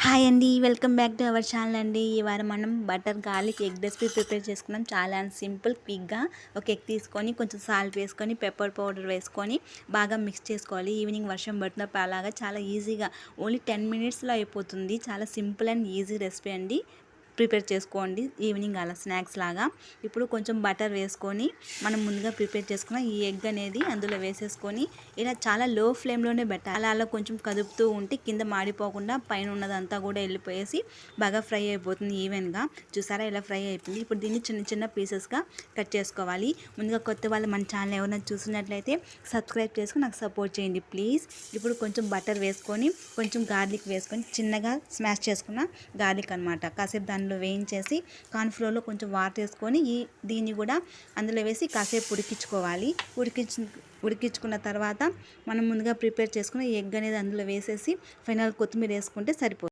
Hi అండి, welcome back to our channel అండి. ఈ వారం మనం butter garlic egg recipe prepare చేసుకున్నాం. చాలా సింపుల్ క్విక్గా ఒక ఎగ్ తీసుకొని కొంచెం సాల్ట్ వేసుకొని పెప్పర్ పౌడర్ వేసుకొని బాగా మిక్స్ చేసుకోవాలి. ఈవినింగ్ వర్షం పడుతున్నప్పుడు అలాగా చాలా ఈజీగా ఓన్లీ 10 మినిట్స్లో అయిపోతుంది. చాలా సింపుల్ అండ్ ఈజీ రెసిపీ అండి. ప్రిపేర్ చేసుకోండి ఈవినింగ్ అలా స్నాక్స్ లాగా. ఇప్పుడు కొంచెం బటర్ వేసుకొని మనం ముందుగా ప్రిపేర్ చేసుకున్న ఈ ఎగ్ అనేది అందులో వేసేసుకొని ఇలా చాలా లో ఫ్లేమ్లోనే పెట్టాలి. అలా అలా కొంచెం కదుపుతూ ఉంటే కింద మాడిపోకుండా పైన ఉన్నదంతా కూడా వెళ్ళిపోయేసి బాగా ఫ్రై అయిపోతుంది ఈవెన్గా. చూసారా ఇలా ఫ్రై అయిపోయింది. ఇప్పుడు దీన్ని చిన్న చిన్న పీసెస్గా కట్ చేసుకోవాలి. ముందుగా కొత్త వాళ్ళు మన ఛానల్ ఎవరైనా చూసినట్లయితే సబ్స్క్రైబ్ చేసుకుని నాకు సపోర్ట్ చేయండి ప్లీజ్. ఇప్పుడు కొంచెం బటర్ వేసుకొని కొంచెం గార్లిక్ వేసుకొని చిన్నగా స్మాష్ చేసుకున్న గార్లిక్ అనమాట కాసేపు దానిలో వేయించేసి కార్న్ఫ్లోర్లో కొంచెం వాటర్ వేసుకొని దీన్ని కూడా అందులో వేసి కాసేపు ఉడికించుకోవాలి. ఉడికించుకున్న తర్వాత మనం ముందుగా ప్రిపేర్ చేసుకున్న ఎగ్ అనేది అందులో వేసేసి ఫైనల్ కొత్తిమీర వేసుకుంటే సరిపోతుంది.